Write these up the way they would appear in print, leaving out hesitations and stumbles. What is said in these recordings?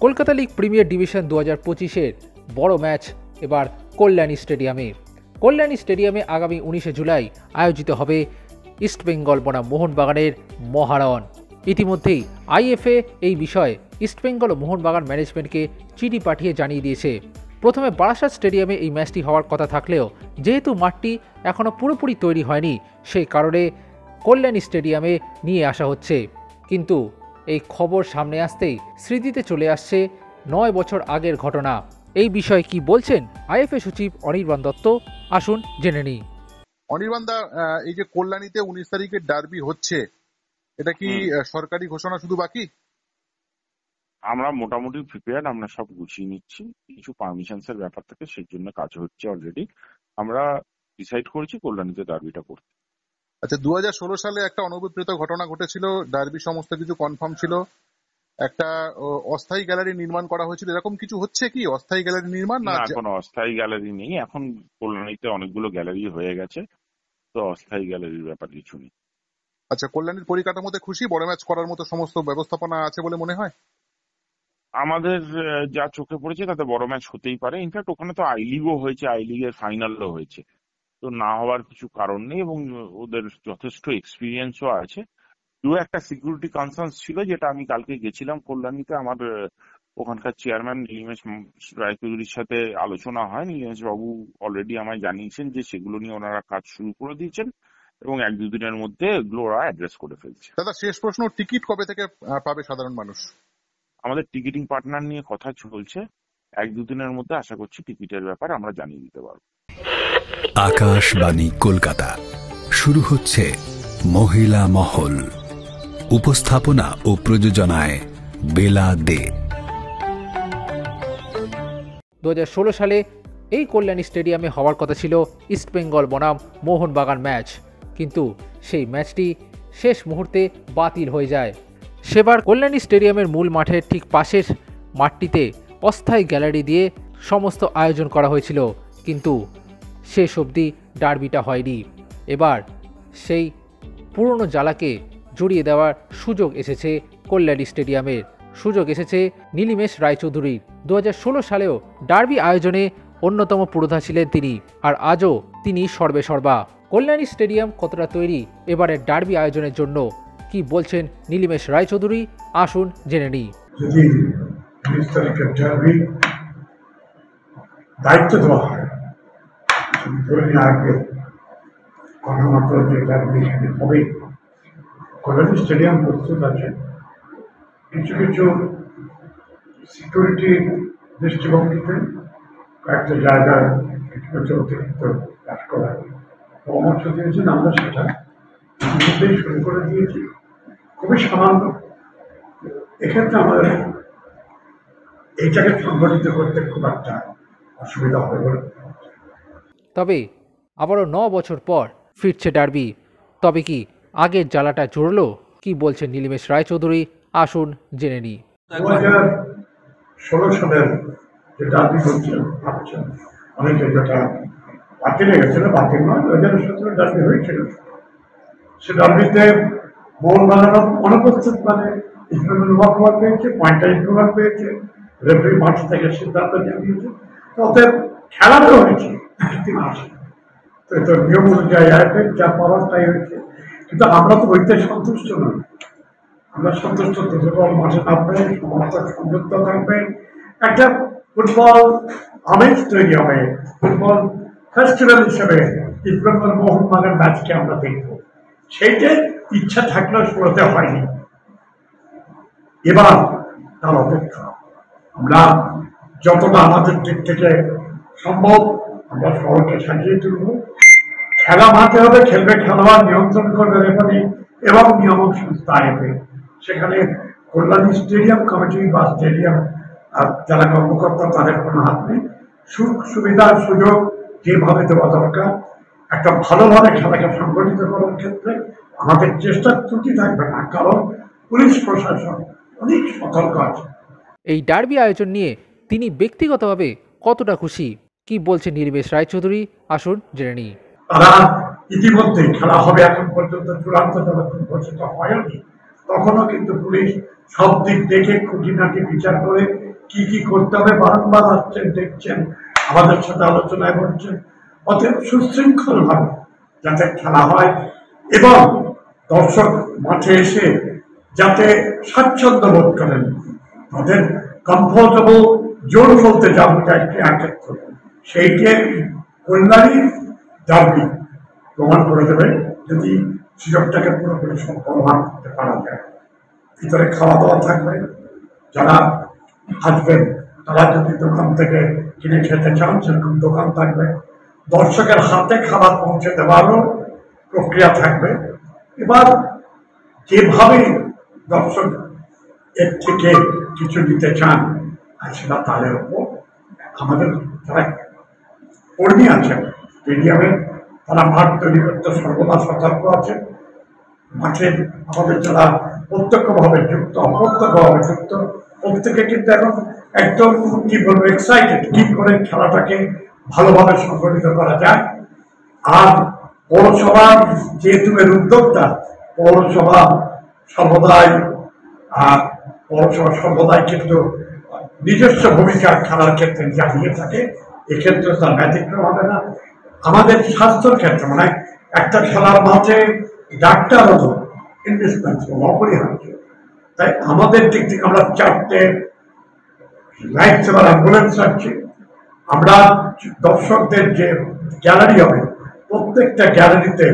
Kolkata league premier division 2025-এর বড় match এবার কল্যাণী স্টেডিয়ামে। কল্যাণী স্টেডিয়ামে আগামী 19শে জুলাই আয়োজিত হবে ইস্টবেঙ্গল বনাম মোহনবাগানের মহারণ। ইতিমধ্যেই আইএফএ এই বিষয়ে ইস্টবেঙ্গল ও মোহনবাগান ম্যানেজমেন্টকে চিঠি পাঠিয়ে জানিয়ে দিয়েছে। প্রথমে বারাসাত স্টেডিয়ামে এই ম্যাচটি হওয়ার কথা থাকলেও যেহেতু মাঠটি এখনও পুরোপুরি তৈরি হয়নি, সেই কারণে কল্যাণী স্টেডিয়ামে নিয়ে আসা হচ্ছে। কিন্তু এই খবর সামনে আসতেই স্মৃতিতে চলে আসছে 9 বছর আগের ঘটনা। এই বিষয়ে কি বলছেন আইএফএ সচিব অনির্বাণ দত্ত, আসুন জেনে নিই। অনির্বাণ দা, এই যে কল্যাণীতে 19 তারিখে ডার্বি হচ্ছে, এটা কি সরকারি ঘোষণা শুধু বাকি? আমরা মোটামুটি প্রিপেয়ার্ড, আমরা সব গুছিয়ে নিচ্ছি। কিছু পারমিশনস এর ব্যাপার থেকে সেই জন্য কাজ হচ্ছে অলরেডি। আমরা ডিসাইড করেছি কল্যাণীতে ডার্বিটা করতে। আচ্ছা, 2016 সালে একটা অনভিপ্রেত ঘটনা ঘটেছিল, ডার্বি সমস্ত কিছু কনফার্ম ছিল, একটা অস্থায়ী গ্যালারি নির্মাণ করা হয়েছিল, এরকম কিছু হচ্ছে কি? অস্থায়ী গ্যালারি নির্মাণ না, কোনো অস্থায়ী গ্যালারি নেই। এখন কল্যাণীতে অনেকগুলো গ্যালারি হয়ে গেছে, তো অস্থায়ী গ্যালারির ব্যাপার কিছু নেই। আচ্ছা, কল্যাণীর পরিকাঠামোতে খুশি? বড় ম্যাচ করার মতো সমস্ত ব্যবস্থাপনা আছে বলে মনে হয়? আমাদের যা চোখে পড়েছে তাতে বড় ম্যাচ হতেই পারে। ইনফ্যাক্ট ওখানে তো আই লিগও হয়েছে, আই লিগের ফাইনালও হয়েছে, তো না হওয়ার কিছু কারণ নেই। এবং ওদের যথেষ্ট এক্সপিরিয়েন্সও আছে। একটা সিকিউরিটি কনসার্ন ছিল, যেটা আমি কালকে গেছিলাম কল্যাণীতে, আমার ওখানকার চেয়ারম্যান নীলিমেশ রায়চৌধুরীর সাথে আলোচনা হয়। নীলিমেশ বাবু অলরেডি আমায় জানিয়েছেন যে সেগুলো নিয়ে ওনারা কাজ শুরু করে দিয়েছেন এবং 1-2 দিনের মধ্যে এগুলো ওরা অ্যাড্রেস করে ফেলছে। দাদা, শেষ প্রশ্ন, টিকিট কবে থেকে পাবে সাধারণ মানুষ? আমাদের টিকিটিং পার্টনার নিয়ে কথা চলছে, 1-2 দিনের মধ্যে আশা করছি টিকিটের ব্যাপার আমরা জানিয়ে দিতে পারবো। আকাশবাণী কলকাতা, শুরু হচ্ছে মহিলা মহল। উপস্থাপনা ও প্রযোজনায় বেলা দে। 2016 সালে এই কল্যাণী স্টেডিয়ামে হওয়ার কথা ছিল ইস্টবেঙ্গল বনাম মোহনবাগান ম্যাচ, কিন্তু সেই ম্যাচটি শেষ মুহূর্তে বাতিল হয়ে যায়। সেবার কল্যাণী স্টেডিয়ামের মূল মাঠের ঠিক পাশের মাঠটিতে অস্থায়ী গ্যালারি দিয়ে সমস্ত আয়োজন করা হয়েছিল, কিন্তু শেষ অবধি ডার্বিটা হয়নি। এবার সেই পুরনো জ্বালাকে জড়িয়ে দেওয়ার সুযোগ এসেছে কল্যাণী স্টেডিয়ামের, সুযোগ এসেছে নীলিমেশ রায়চৌধুরীর। 2016 সালেও ডার্বি আয়োজনে অন্যতম পুরোধা ছিলেন তিনি, আর আজও তিনি সর্বেসর্বা। কল্যাণী স্টেডিয়াম কতটা তৈরি এবারের ডার্বি আয়োজনের জন্য, কি বলছেন নীলিমেশ রায়চৌধুরী, আসুন জেনে নিই। যদি 19 তারিখের ডার্বি দায়িত্ব দেওয়া হয়, ধরে নিয়ে আগে ঘটনামাত্র যে ডার্বি এখানে হবে, কল্যাণী স্টেডিয়াম প্রস্তুত আছে। কিছু কিছু সিকিউরিটি দৃষ্টিভঙ্গিতে কয়েকটা জায়গায় কিছু কিছু অতিরিক্ত কাজ করার পরামর্শ দিয়েছেন, আমরা সেটা ইতিমধ্যেই শুরু করে দিয়েছি। খুবই সামান্য, এক্ষেত্রে আমাদের এইটাকে সংগঠিত করতে খুব একটা অসুবিধা হবে বলে। তবে আবারও 9 বছর পর ফিরছে ডার্বি, তবে কি আগের জ্বালাটা জুড়লো? কি বলছেন নীলিমেশ রায়চৌধুরী, আসুন জেনে নিই। 2016 সালের যে ডার্বি হচ্ছে, ভাবছেন অনেকে যেটা বাতিল হয়ে গেছিল, বাতিল নয়, 2017 ডার্বি হয়েছিল। সে ডার্বিতে মোহনবাগান অনুপস্থিত, মানে ইম্প্রুভার পেয়েছে, পয়েন্টটা ইম্প্রুভার পেয়েছে, রেফারি মাঠ থেকে সিদ্ধান্ত জানিয়েছে, অতএব খেলা তো হয়েছে 3 মাসে, তো নিয়ম অনুযায়ী যা পাওয়ার তাই হয়েছে। কিন্তু আমরা তো ওইতে সন্তুষ্ট নই। আমরা সন্তুষ্ট দুর্বল মাঠে নামবে, সমর্থক সংযুক্ত থাকবে, একটা ফুটবল আমেজ তৈরি হবে, ফুটবল ফেস্টিভ্যাল হিসেবে ইস্টবেঙ্গল মোহনবাগান ম্যাচকে আমরা দেখব। সেইটাই ইচ্ছা থাকলেও শুরুতে হয়নি। এবার তার অপেক্ষা, আমরা যতটা আমাদের দিক থেকে সম্ভব আমরা শহরকে সাজিয়ে তুলব। খেলা মাঠে হবে, খেলবে খেলোয়াড়, নিয়ন্ত্রণ করবে রেফারি এবং নিয়ামক সংস্থা আইএফএ। সেখানে কল্যাণী স্টেডিয়াম কমিটি বা স্টেডিয়াম যারা কর্মকর্তা, তাদের কোনো হাত নেই। সুবিধার সুযোগ যেভাবে দেওয়া দরকার, একটা ভালোভাবে খেলাকে সংগঠিত করার ক্ষেত্রে আমাদের চেষ্টার ত্রুটি থাকবে না, কারণ পুলিশ প্রশাসন অনেক সতর্ক আছে। এই ডার্বি আয়োজন নিয়ে তিনি ব্যক্তিগতভাবে কতটা খুশি, কি বলছেন নীলিমেশ রায়চৌধুরী, আসুন জেনে নিই। তারা ইতিমধ্যে খেলা হবে, এখন পর্যন্ত চূড়ান্ত যতক্ষণ ঘোষিত হয়নি, তখনও কিন্তু পুলিশ সব দিক দেখে খুঁটিনাটি বিচার করে কি কি করতে হবে বারংবার আসছেন, দেখছেন, আমাদের সাথে আলোচনায় বলছেন। অতএব সুশৃঙ্খল ভাবে যাতে খেলা হয় এবং দর্শক মাঠে এসে যাতে স্বাচ্ছন্দ্য বোধ করেন, তাদের কমফোর্টেবল জোন বলতে যা বোঝায় ক্রীড়াক্ষেত্র, সেইটি কল্যাণী ডার্বি প্রমাণ করে দেবে যদি সুযোগটাকে পুরোপুরি ব্যবহার করতে পারা যায়। ভিতরে খাওয়া দাওয়া থাকবে, যারা আসবেন তারা যদি দোকান থেকে কিনে খেতে চান সেরকম দোকান থাকবে, দর্শকের হাতে খাবার পৌঁছে দেওয়ারও প্রক্রিয়া থাকবে। এবার যেভাবে দর্শক এর থেকে কিছু নিতে চান আর সেটা তাদের উপর আমাদের যারা কর্মী আছেন স্টেডিয়ামে, তারা মাঠ তৈরি করতে সর্বদা সতর্ক আছে। মাঠে আমাদের যারা প্রত্যক্ষভাবে যুক্ত অপ্রত্যক্ষভাবে যুক্ত প্রত্যেকে কিন্তু এখন একদম কি বলবো এক্সাইটেড কি করে খেলাটাকে ভালোভাবে সংগঠিত করা যায়। আর পৌরসভার যেহেতু এর উদ্যোক্তা, পৌরসভা সর্বদাই কিন্তু নিজস্ব ভূমিকা খেলার ক্ষেত্রে জানিয়ে থাকে, এক্ষেত্রে তার ব্যতিক্রম হবে না। আমাদের স্বাস্থ্যের ক্ষেত্রে মানে একটা খেলার মাঠে ডাক্তার হতো ইন্ডিসপেন্সেবল, অপরিহার্য। তাই আমাদের দিক থেকে আমরা 4টে লাইফ সেভার অ্যাম্বুলেন্স রাখছি। আমরা দর্শকদের যে গ্যালারি হবে প্রত্যেকটা গ্যালারিতে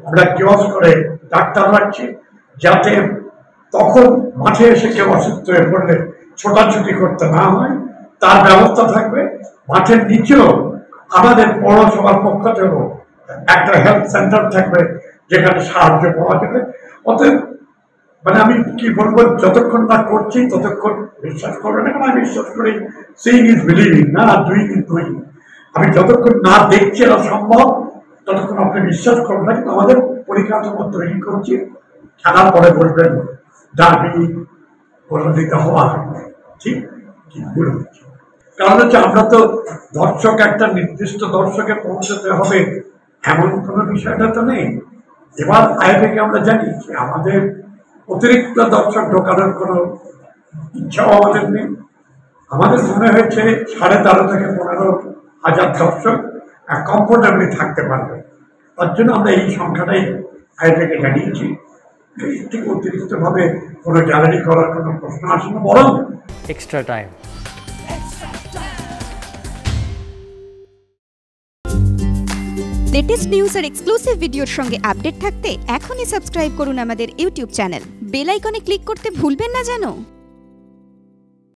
আমরা কিওস্ক করে ডাক্তার রাখছি, যাতে তখন মাঠে এসে কেউ অসুস্থ হয়ে পড়লে ছোটাছুটি করতে না হয় তার ব্যবস্থা থাকবে। মাঠের নিচেও আমাদের পৌরসভার পক্ষ থেকেও একটা হেলথ সেন্টার থাকবে যেখানে সাহায্য পাওয়া যাবে। অতএব মানে আমি কি বলবো, যতক্ষণ না করছি ততক্ষণ বিশ্বাস করবে না, কারণ আমি বিশ্বাস করি সিইং ইজ বিলিভিং, না ডুইং ইজ ডুইং। আমি যতক্ষণ না দেখছি এটা সম্ভব ততক্ষণ আপনি বিশ্বাস করবেন না, কিন্তু আমাদের পরিকাঠামো তৈরি করছি। খেলার পরে বলবেন ডার্বি পরাজিত হওয়া ঠিক কি ভুল হচ্ছে। কারণ হচ্ছে আমরা তো দর্শক একটা নির্দিষ্ট দর্শকে পৌঁছতে হবে এমন কোনো বিষয়টা তো নেই। এবার আগে থেকে আমরা জানি যে আমাদের অতিরিক্ত দর্শক ঢোকানোর কোনো ইচ্ছাও আমাদের নেই। আমাদের মনে হয়েছে 13,500 থেকে 15,000 দর্শক কমফোর্টেবলি থাকতে পারবে, তার জন্য আমরা এই সংখ্যাটাই আগে থেকে জানিয়েছি। এই থেকে অতিরিক্ত ভাবে কোনো গ্যালারি করার কোনো প্রশ্ন আসে না, বরং এক্সট্রা টাইম। লেটেস্ট নিউজ আর এক্সক্লুসিভ ভিডিওর সঙ্গে আপডেট থাকতে এখনই সাবস্ক্রাইব করুন আমাদের ইউটিউব চ্যানেল। বেল আইকনে ক্লিক করতে ভুলবেন না যেন।